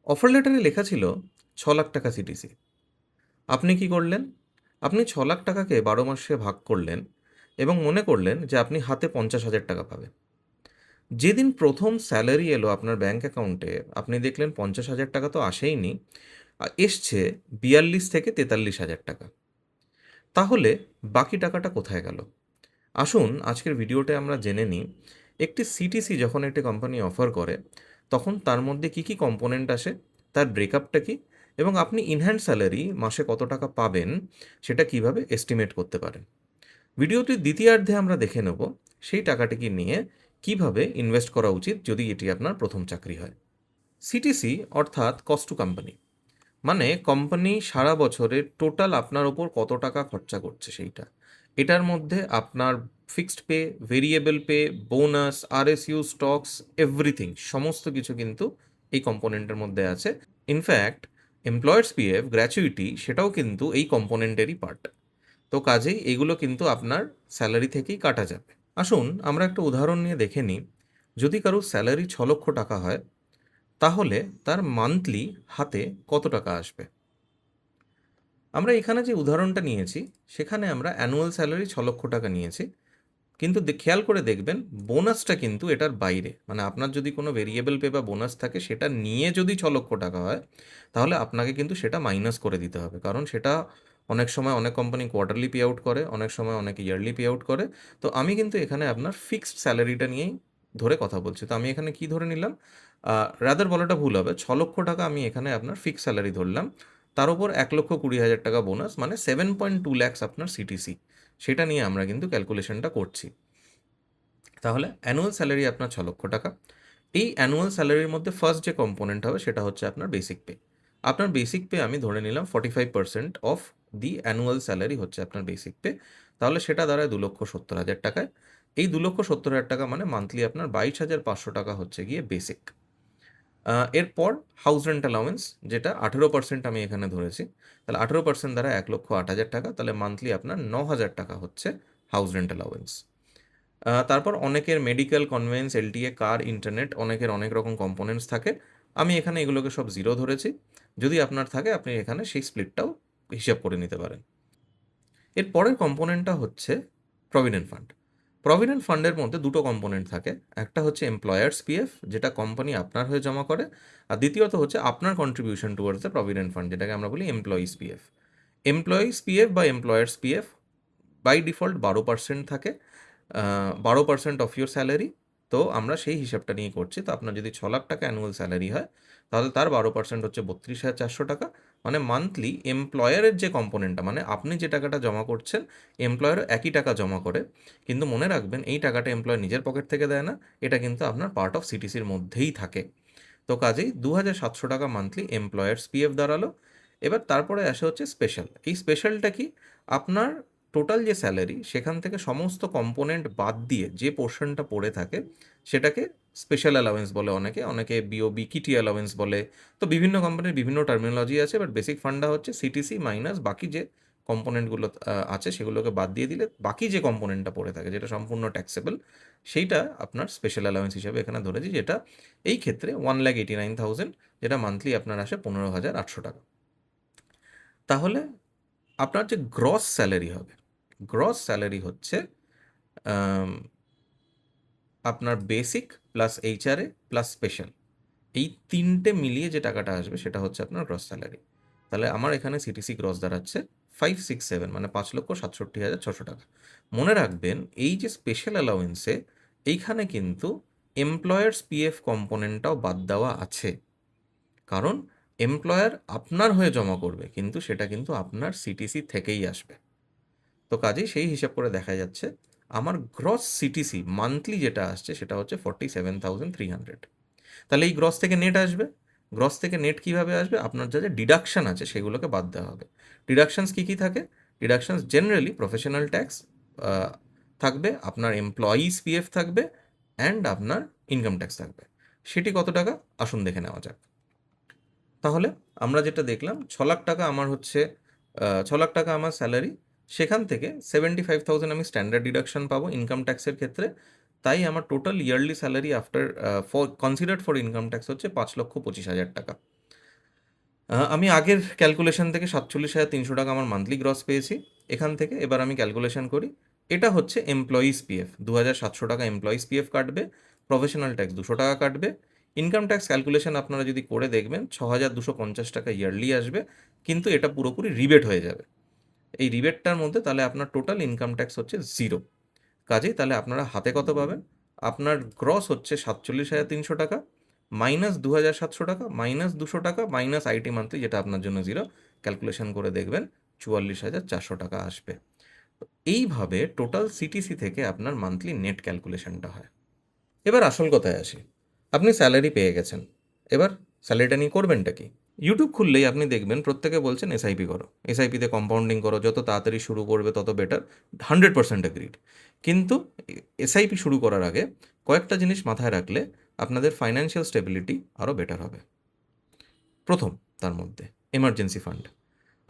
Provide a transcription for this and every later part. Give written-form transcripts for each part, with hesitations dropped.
Offer লেটারে লেখা ছিল 6 লাখ টাকা সিটিসি। আপনি কি করলেন? আপনি 6 লাখ টাকাকে 12 মাসে ভাগ করলেন এবং মনে করলেন যে আপনি হাতে 50,000 টাকা পাবেন। যেদিন প্রথম স্যালারি এলো আপনার ব্যাংক অ্যাকাউন্টে, আপনি দেখলেন 50,000 টাকা তো আসেইনি, এসছে 42 থেকে 43,000 টাকা। তাহলে বাকি টাকাটা কোথায় গেল? আসুন আজকের ভিডিওতে আমরা জেনে নিই, একটি সিটিসি যখন একটি কোম্পানি অফার করে, তখন তার মধ্যে কী কী কম্পোনেন্ট আসে, তার ব্রেকআপটা কী, এবং আপনি ইনহ্যান্ড স্যালারি মাসে কত টাকা পাবেন সেটা কিভাবে এস্টিমেট করতে পারেন। ভিডিওটির দ্বিতীয়ার্ধে আমরা দেখে নেব সেই টাকাটিকে নিয়ে কিভাবে ইনভেস্ট করা উচিত যদি এটি আপনার প্রথম চাকরি হয়। সিটিসি অর্থাৎ কস্ট টু কোম্পানি, মানে কোম্পানি সারা বছরে টোটাল আপনার ওপর কত টাকা খরচা করছে সেইটা। এটার মধ্যে আপনার fixed pay, variable pay, bonus, RSU, stocks, everything, সমস্ত কিছু কিন্তু এই কম্পোনেন্টের মধ্যে আছে। ইনফ্যাক্ট এমপ্লয়ার্স পিএফ, গ্র্যাচুইটি, সেটাও কিন্তু এই কম্পোনেন্টেরই পার্ট। তো কাজেই এগুলো কিন্তু আপনার স্যালারি থেকেই কাটা যাবে। আসুন আমরা একটা উদাহরণ নিয়ে দেখে নিই। যদি কারোর স্যালারি 6 লক্ষ টাকা হয়, তাহলে তার মান্থলি হাতে কত টাকা আসবে। আমরা এখানে যে উদাহরণটা নিয়েছি, সেখানে আমরা অ্যানুয়াল স্যালারি 6 লক্ষ টাকা নিয়েছি, কিন্তু খেয়াল করে দেখবেন বোনাসটা কিন্তু এটার বাইরে। মানে আপনার যদি কোনো ভেরিয়েবল পে বা বোনাস থাকে, সেটা নিয়ে যদি 6 লক্ষ টাকা হয়, তাহলে আপনাকে কিন্তু সেটা মাইনাস করে দিতে হবে, কারণ সেটা অনেক সময় অনেক কোম্পানি কোয়ার্টারলি পে আউট করে, অনেক সময় অনেক ইয়ারলি পে আউট করে। তো আমি কিন্তু এখানে আপনার ফিক্সড স্যালারিটা নিয়েই ধরে কথা বলছি। তো আমি এখানে কি ধরে নিলাম, রাদার বলাটা ভুল হবে, 6 লক্ষ টাকা আমি এখানে আপনার ফিক্সড স্যালারি ধরলাম, তার উপর 1,20,000 টাকা বোনাস, মানে 7.2 lakhs আপনার সিটিসি। সেটা নিয়ে আমরা কিন্তু ক্যালকুলেশনটা করছি। তাহলে অ্যানুয়াল স্যালারি আপনার 6 লক্ষ টাকা। এই অ্যানুয়াল স্যালারির মধ্যে ফার্স্ট যে কম্পোনেন্ট হবে সেটা হচ্ছে আপনার বেসিক পে। আপনার বেসিক পে আমি ধরে নিলাম 45% অফ দি অ্যানুয়াল স্যালারি হচ্ছে আপনার বেসিক পে। তাহলে সেটা দাঁড়ায় 2,70,000 টাকায়। এই 2,70,000 টাকা মানে মান্থলি আপনার 22,500 টাকা হচ্ছে গিয়ে বেসিক। এরপর হাউস রেন্ট অ্যালাউয়েন্স, যেটা 18% আমি এখানে ধরেছি। তাহলে 18% দ্বারা 1,08,000 টাকা, তাহলে মান্থলি আপনার 9,000 টাকা হচ্ছে হাউস রেন্ট অ্যালাউয়েন্স। তারপর অনেকের মেডিকেল, কনভেন্স, এলটিএ, কার, ইন্টারনেট, অনেকের অনেক রকম কম্পোনেন্টস থাকে। আমি এখানে এগুলোকে সব জিরো ধরেছি। যদি আপনার থাকে আপনি এখানে সেই স্প্লিটটাও হিসাব করে নিতে পারেন। এর পরের কম্পোনেন্টটা হচ্ছে প্রভিডেন্ট ফান্ড। প্রভিডেন্ট ফান্ডের মধ্যে দুটো কম্পোনেন্ট থাকে। একটা হচ্ছে এমপ্লয়ার্স পিএফ, যেটা কোম্পানি আপনার হয়ে জমা করে, আর দ্বিতীয়ত হচ্ছে আপনার contribution towards the provident fund, যেটাকে আমরা বলি এমপ্লয়িজ পিএফ। এমপ্লয়িজ পিএফ বা এমপ্লয়ার্স পিএফ বাই ডিফল্ট 12% থাকে, 12% অফ ইউর স্যালারি। তো আমরা সেই হিসাবটা নিয়ে করছি। তো আপনার যদি 6 লাখ টাকা অ্যানুয়াল স্যালারি হয়, তাহলে তার 12% হচ্ছে 32,400 টাকা। মানে মান্থলি এমপ্লয়ারের যে কম্পোনেন্টটা, মানে আপনি যে টাকাটা জমা করছেন, এমপ্লয়ারও একই টাকা জমা করে, কিন্তু মনে রাখবেন এই টাকাটা এমপ্লয়ার নিজের পকেট থেকে দেয় না, এটা কিন্তু আপনার পার্ট অফ সিটিসির মধ্যেই থাকে। তো কাজেই 2,700 টাকা মান্থলি এমপ্লয়ার্স পিএফ দাঁড়ালো। এবার তারপরে আসে হচ্ছে স্পেশাল। এই স্পেশালটা কি, আপনার টোটাল যে স্যালারি সেখান থেকে সমস্ত কম্পোনেন্ট বাদ দিয়ে যে পোর্শনটা পড়ে থাকে, সেটাকে স্পেশাল অ্যালাওয়েন্স বলে, অনেকে অনেকে বিওবি, কিটি অ্যালাওয়েন্স বলে। তো বিভিন্ন কোম্পানির বিভিন্ন টার্মিনোলজি আছে, বাট বেসিক ফান্ডা হচ্ছে সিটিসি মাইনাস বাকি যে কম্পোনেন্টগুলো আছে সেগুলোকে বাদ দিয়ে দিলে বাকি যে কম্পোনেন্টটা পড়ে থাকে, যেটা সম্পূর্ণ ট্যাক্সেবল, সেইটা আপনার স্পেশাল অ্যালাওয়েন্স হিসাবে এখানে ধরেছি, যেটা এই ক্ষেত্রে 1,89,000, যেটা মান্থলি আপনার আসে 15,800 টাকা। তাহলে আপনার যে গ্রস স্যালারি হবে, গ্রস স্যালারি হচ্ছে আম, আপনার basic plus HRA plus special, এই তিনটে মিলিয়ে যে টাকাটা আসবে সেটা হচ্ছে আপনার গ্রস স্যালারি। তাহলে আমার এখানে সিটিসি গ্রস দাঁড়াচ্ছে 567, মানে 5,67,600 টাকা। মনে রাখবেন এই যে স্পেশাল অ্যালাউয়েন্সে, এইখানে কিন্তু এমপ্লয়ার্স পিএফ কম্পোনেন্টটাও বাদ দেওয়া আছে, কারণ এমপ্লয়ার আপনার হয়ে জমা করবে, কিন্তু সেটা কিন্তু আপনার সিটিসি থেকেই আসবে। তো কাজেই সেই হিসাব করে দেখা যাচ্ছে আমার গ্রস সিটিসি মান্থলি যেটা আসছে সেটা হচ্ছে 47,300। তাহলে এই গ্রস থেকে নেট আসবে। গ্রস থেকে নেট কিভাবে আসবে, আপনার যা যা ডিডাকশান আছে সেগুলোকে বাদ দেওয়া হবে। ডিডাকশানস কী কী থাকে, ডিডাকশানস জেনারেলি প্রফেশনাল ট্যাক্স থাকবে, আপনার এমপ্লয়িজ পিএফ থাকবে, অ্যান্ড আপনার ইনকাম ট্যাক্স থাকবে। সেটি কত টাকা, আসুন দেখে নেওয়া যাক। তাহলে আমরা যেটা দেখলাম, 6 লাখ টাকা আমার হচ্ছে, 6 লাখ টাকা আমার স্যালারি, সেখান থেকে 75,000 আমি স্ট্যান্ডার্ড ডিডাকশন পাবো ইনকাম ট্যাক্সের ক্ষেত্রে। তাই আমার total yearly salary after for considered for income tax হচ্ছে 5,25,000 টাকা। আমি আগের ক্যালকুলেশন থেকে 47,300 টাকা আমার মান্থলি গ্রস পেয়েছি। এখান থেকে এবার আমি ক্যালকুলেশন করি। এটা হচ্ছে এমপ্লয়িজ পিএফ, 2,700 টাকা এমপ্লয়িজ পিএফ কাটবে, প্রফেশনাল ট্যাক্স 200 টাকা কাটবে। ইনকাম ট্যাক্স ক্যালকুলেশন আপনারা যদি করে দেখবেন 6,250 টাকা ইয়ারলি আসবে, কিন্তু এটা পুরোপুরি রিবেট হয়ে যাবে। এই রিবেটটার মধ্যে তাহলে আপনার টোটাল ইনকাম ট্যাক্স হচ্ছে 0। কাজেই তাহলে আপনারা হাতে কত পাবেন? আপনার গ্রস হচ্ছে 47,300 টাকা, মাইনাস 2,700 টাকা, মাইনাস 200 টাকা, মাইনাস আইটি মান্থলি, যেটা আপনার জন্য 0। ক্যালকুলেশন করে দেখবেন 44,400 টাকা আসবে। তো এইভাবে টোটাল সিটিসি থেকে আপনার মান্থলি নেট ক্যালকুলেশনটা হয়। এবার আসল কথায় আসি। আপনি স্যালারি পেয়ে গেছেন। এবার স্যালারিটা নিয়ে করবেনটা কি? ইউটিউব খুললেই আপনি দেখবেন প্রত্যেকে বলছেন এসআইপি করো, এসআইপিতে কম্পাউন্ডিং করো, যত তাড়াতাড়ি শুরু করবে তত বেটার। 100% এগ্রিড। কিন্তু এসআইপি শুরু করার আগে কয়েকটা জিনিস মাথায় রাখলে আপনাদের ফাইন্যান্সিয়াল স্টেবিলিটি আরও বেটার হবে। প্রথম তার মধ্যে এমার্জেন্সি ফান্ড।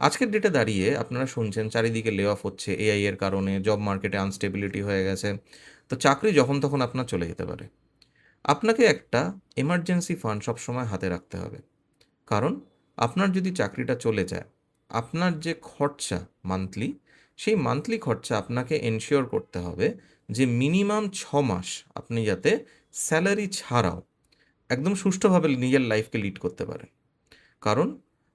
আজকের ডেটে দাঁড়িয়ে আপনারা শুনছেন চারিদিকে লে অফ হচ্ছে এআই এর কারণে, জব মার্কেটে আনস্টেবিলিটি হয়ে গেছে। তো চাকরি যখন তখন আপনার চলে যেতে পারে। আপনাকে একটা এমার্জেন্সি ফান্ড সবসময় হাতে রাখতে হবে। কারণ আপনার যদি চাকরিটা চলে যায়, আপনার যে খরচা মান্থলি, সেই মান্থলি খরচা আপনাকে এনশিওর করতে হবে যে মিনিমাম 6 মাস আপনি যাতে স্যালারি ছাড়াও একদম সুষ্ঠুভাবে নিজের লাইফকে লিড করতে পারেন। কারণ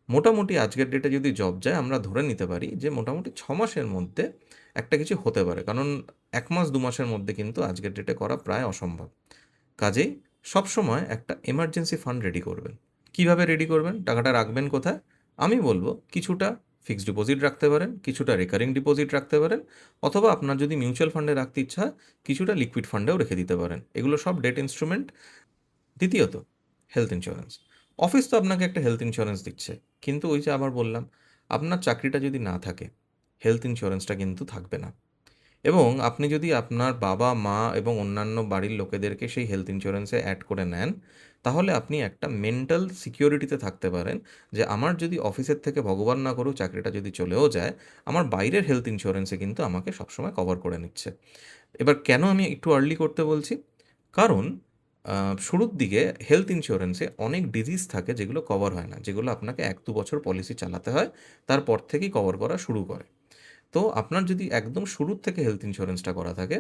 মোটামুটি আজকের ডেটে যদি জব যায়, আমরা ধরে নিতে পারি যে মোটামুটি 6 মাসের মধ্যে একটা কিছু হতে পারে। কারণ 1 মাস 2 মাসের মধ্যে কিন্তু আজকের ডেটে করা প্রায় অসম্ভব। কাজেই সবসময় একটা এমার্জেন্সি ফান্ড রেডি করবেন। কিভাবে রেডি করবেন? টাকাটা রাখবেন কোথায়? আমি বলবো কিছুটা ফিক্সড ডিপোজিট রাখতে পারেন, কিছুটা রেকারিং ডিপোজিট রাখতে পারেন, অথবা আপনার যদি মিউচুয়াল ফান্ডে রাখতে ইচ্ছা হয় কিছুটা লিকুইড ফান্ডেও রেখে দিতে পারেন। এগুলো সব ডেট ইনস্ট্রুমেন্ট। দ্বিতীয়ত, হেলথ ইন্স্যুরেন্স। অফিস তো আপনাকে একটা হেলথ ইন্স্যুরেন্স দিচ্ছে, কিন্তু ওই যে আবার বললাম, আপনার চাকরিটা যদি না থাকে, হেলথ ইন্স্যুরেন্সটা কিন্তু থাকবে না। এবং আপনি যদি আপনার বাবা মা এবং অন্যান্য বাড়ির লোকেদেরকে সেই হেলথ ইন্স্যুরেন্সে অ্যাড করে নেন, তাহলে আপনি একটা মেন্টাল সিকিউরিটিতে থাকতে পারেন যে আমার যদি অফিসের থেকে ভগবান না করুক চাকরিটা যদি চলেও যায়, আমার বাইরের হেলথ ইন্স্যুরেন্সে কিন্তু আমাকে সবসময় কভার করে নিচ্ছে। এবার কেন আমি একটু আর্লি করতে বলছি? কারণ শুরুর দিকে হেলথ ইন্স্যুরেন্সে অনেক ডিজিজ থাকে যেগুলো কভার হয় না, যেগুলো আপনাকে 1-2 বছর পলিসি চালাতে হয়, তারপর থেকেই কভার করা শুরু করে। তো আপনার যদি একদম শুরুর থেকে হেলথ ইন্স্যুরেন্সটা করা থাকে,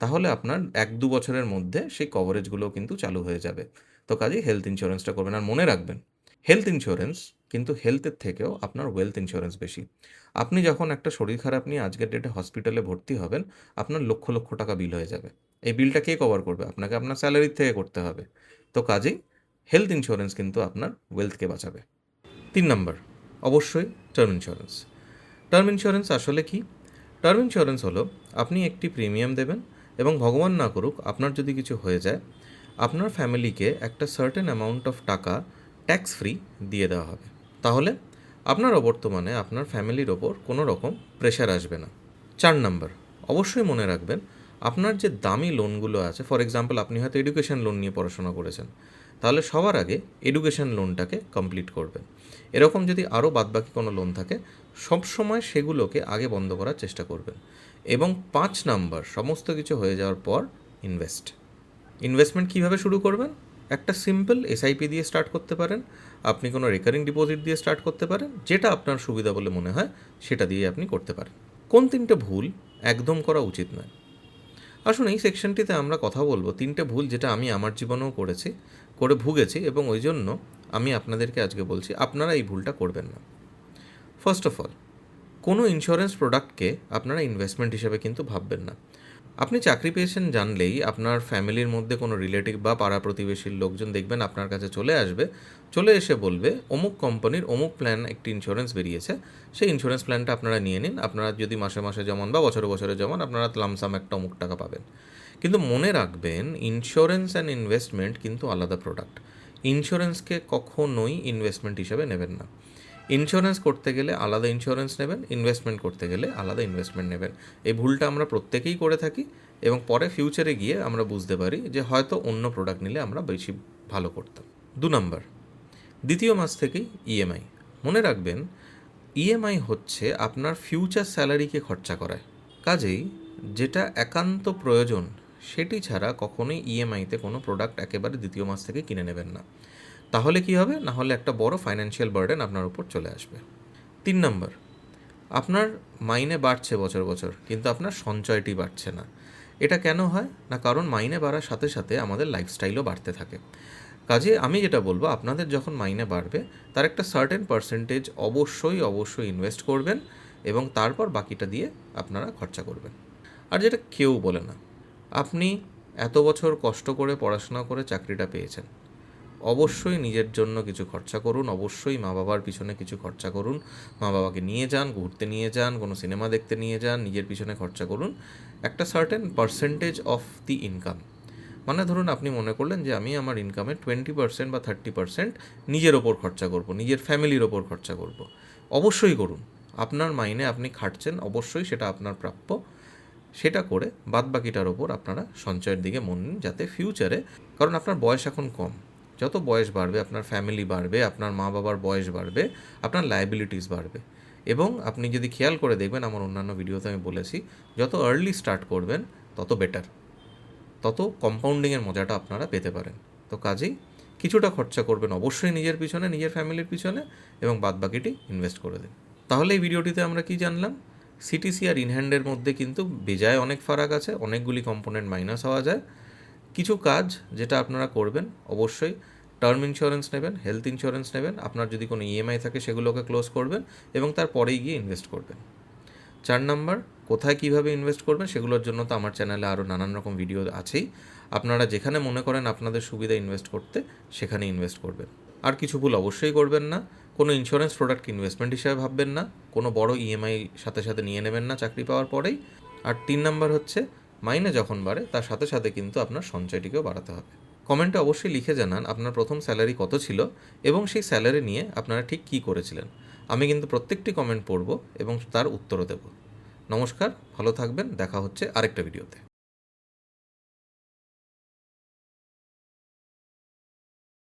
তাহলে আপনার 1-2 বছরের মধ্যে সেই কভারেজগুলোও কিন্তু চালু হয়ে যাবে। তো কাজেই হেলথ ইন্স্যুরেন্সটা করবেন। আর মনে রাখবেন, হেলথ ইন্স্যুরেন্স কিন্তু হেলথের থেকেও আপনার ওয়েলথ ইন্স্যুরেন্স বেশি। আপনি যখন একটা শরীর খারাপ নিয়ে আজকের ডেটে হসপিটালে ভর্তি হবেন, আপনার লক্ষ লক্ষ টাকা বিল হয়ে যাবে। এই বিলটা কে কভার করবে? আপনাকে আপনার স্যালারির থেকে করতে হবে। তো কাজেই হেলথ ইন্স্যুরেন্স কিন্তু আপনার ওয়েলথকে বাঁচাবে। 3 নম্বর, অবশ্যই টার্ম ইন্স্যুরেন্স। টার্ম ইন্স্যুরেন্স আসলে কি? টার্ম ইন্স্যুরেন্স হলো আপনি একটি প্রিমিয়াম দেবেন এবং ভগবান না করুক আপনার যদি কিছু হয়ে যায়, আপনার ফ্যামিলিকে একটা সার্টেন অ্যামাউন্ট অফ টাকা ট্যাক্স ফ্রি দিয়ে দেওয়া হবে। তাহলে আপনার বর্তমানে আপনার ফ্যামিলির ওপর কোনো রকম প্রেশার আসবে না। 4 নম্বর, অবশ্যই মনে রাখবেন আপনার যে দামি লোনগুলো আছে, ফর এক্সাম্পল আপনি হয়তো এডুকেশন লোন নিয়ে পড়াশোনা করেছেন, তাহলে সবার আগে এডুকেশন লোনটাকে কমপ্লিট করবেন। এরকম যদি আরও বাদবাকি কোনো লোন থাকে, সবসময় সেগুলোকে আগে বন্ধ করার চেষ্টা করবেন। এবং 5 নম্বর, সমস্ত কিছু হয়ে যাওয়ার পর ইনভেস্টমেন্ট কীভাবে শুরু করবেন? একটা সিম্পল এসআইপি দিয়ে স্টার্ট করতে পারেন, আপনি কোনো রেকারিং ডিপোজিট দিয়ে স্টার্ট করতে পারেন, যেটা আপনার সুবিধা বলে মনে হয় সেটা দিয়ে আপনি করতে পারেন। কোন 3টে ভুল একদম করা উচিত নয়? আসুন এই সেকশনটিতে আমরা কথা বলবো 3টে ভুল যেটা আমি আমার জীবনেও করেছি, করে ভুগেছি, এবং ওই জন্য আমি আপনাদেরকে আজকে বলছি আপনারা এই ভুলটা করবেন না। ফার্স্ট অফ অল, কোনো ইন্স্যুরেন্স প্রোডাক্টকে আপনারা ইনভেস্টমেন্ট হিসেবে কিন্তু ভাববেন না। আপনি চাকরি পেয়েছেন জানলেই আপনার ফ্যামিলির মধ্যে কোনো রিলেটিভ বা পাড়া প্রতিবেশীর লোকজন দেখবেন আপনার কাছে চলে আসবে, চলে এসে বলবে অমুক কোম্পানির অমুক প্ল্যান একটি ইন্স্যুরেন্স বেরিয়েছে, সেই ইন্স্যুরেন্স প্ল্যানটা আপনারা নিয়ে নিন, আপনারা যদি মাসে মাসে জমান বা বছরে বছরে জমান আপনারা লামসাম একটা অমুক টাকা পাবেন। কিন্তু মনে রাখবেন ইন্স্যুরেন্স অ্যান্ড ইনভেস্টমেন্ট কিন্তু আলাদা প্রোডাক্ট। ইন্স্যুরেন্সকে কখনোই ইনভেস্টমেন্ট হিসেবে নেবেন না। ইন্স্যুরেন্স করতে গেলে আলাদা ইন্স্যুরেন্স নেবেন, ইনভেস্টমেন্ট করতে গেলে আলাদা ইনভেস্টমেন্ট নেবেন। এই ভুলটা আমরা প্রত্যেকেই করে থাকি এবং পরে ফিউচারে গিয়ে আমরা বুঝতে পারি যে হয়তো অন্য প্রোডাক্ট নিলে আমরা বেশি ভালো করতাম। 2 নম্বর, দ্বিতীয় মাস থেকেই ইএমআই। মনে রাখবেন ইএমআই হচ্ছে আপনার ফিউচার স্যালারিকে খরচা করায়। কাজেই যেটা একান্ত প্রয়োজন সেটি ছাড়া কখনোই ইএমআইতে কোনো প্রোডাক্ট একেবারে দ্বিতীয় মাস থেকে কিনে নেবেন না। তাহলে কি হবে, না হলে একটা বড় ফাইন্যান্সিয়াল বার্ডেন আপনার উপর চলে আসবে। 3 নম্বর, আপনার মাইনে বাড়ছে বছর বছর, কিন্তু আপনার সঞ্চয়টি বাড়ছে না। এটা কেন হয় না, কারণ মাইনে বাড়ার সাথে সাথে আমাদের লাইফস্টাইলও বাড়তে থাকে। কাজে আমি যেটা বলবো, আপনাদের যখন মাইনে বাড়বে তার একটা সার্টেন পার্সেন্টেজ অবশ্যই ইনভেস্ট করবেন এবং তারপর বাকিটা দিয়ে আপনারা খরচা করবেন। আর যেটা কেউ বলে না, আপনি এত বছর কষ্ট করে পড়াশোনা করে চাকরিটা পেয়েছেন, অবশ্যই নিজের জন্য কিছু খরচা করুন, অবশ্যই মা বাবার পিছনে কিছু খরচা করুন, মা বাবাকে নিয়ে যান, ঘুরতে নিয়ে যান, কোনো সিনেমা দেখতে নিয়ে যান, নিজের পিছনে খরচা করুন একটা certain percentage of the income. মানে ধরুন আপনি মনে করলেন যে আমি আমার ইনকামের 20% বা 30% নিজের ওপর খরচা করব, নিজের ফ্যামিলির ওপর খরচা করব। অবশ্যই করুন, আপনার মাইনে আপনি খাটছেন, অবশ্যই সেটা আপনার প্রাপ্য। সেটা করে বাদবাকিটার ওপর আপনারা সঞ্চয়ের দিকে মন দিন, যাতে ফিউচারে, কারণ আপনার বয়স এখন কম, যত বয়স বাড়বে আপনার ফ্যামিলি বাড়বে, আপনার মা বাবার বয়স বাড়বে, আপনার লায়াবিলিটিস বাড়বে। এবং আপনি যদি খেয়াল করে দেখবেন, আমার অন্যান্য ভিডিওতে আমি বলেছি, যত আর্লি স্টার্ট করবেন তত বেটার, তত কম্পাউন্ডিংয়ের মজাটা আপনারা পেতে পারেন। তো কাজেই কিছুটা খরচা করবেন অবশ্যই নিজের পিছনে, নিজের ফ্যামিলির পিছনে, এবং বাদবাকিটি ইনভেস্ট করে দিন। তাহলে এই ভিডিওটিতে আমরা কি জানলাম, সিটিসি আর ইনহ্যান্ডের মধ্যে কিন্তু বেজায় অনেক ফারাক আছে, অনেকগুলি কম্পোনেন্ট মাইনাস হওয়া যায়। কিছু কাজ যেটা আপনারা করবেন, অবশ্যই টার্ম ইন্স্যুরেন্স নেবেন, হেলথ ইন্স্যুরেন্স নেবেন, আপনার যদি কোনো ইএমআই থাকে সেগুলোকে ক্লোজ করবেন এবং তারপরেই গিয়ে ইনভেস্ট করবেন। 4 নাম্বার, কোথায় কীভাবে ইনভেস্ট করবেন সেগুলোর জন্য তো আমার চ্যানেলে আরও নানান রকম ভিডিও আছেই, আপনারা যেখানে মনে করেন আপনাদের সুবিধা ইনভেস্ট করতে সেখানে ইনভেস্ট করবেন। আর কিছু ভুল অবশ্যই করবেন না, কোনো ইন্স্যুরেন্স প্রোডাক্ট ইনভেস্টমেন্ট হিসেবে ভাববেন না, কোনো বড় ইএমআই সাথে সাথে নিয়ে নেবেন না চাকরি পাওয়ার পরেই। আর 3 নাম্বার হচ্ছে, মাইনে যখন বাড়ে তার সাথে সাথে কিন্তু আপনার সঞ্চয়টিকেও বাড়াতে হবে। কমেন্টে অবশ্যই লিখে জানান আপনার প্রথম স্যালারি কত ছিল এবং সেই স্যালারি নিয়ে আপনারা ঠিক কী করেছিলেন। আমি কিন্তু প্রত্যেকটি কমেন্ট পড়ব এবং তার উত্তরও দেব। নমস্কার, ভালো থাকবেন, দেখা হচ্ছে আরেকটা ভিডিওতে।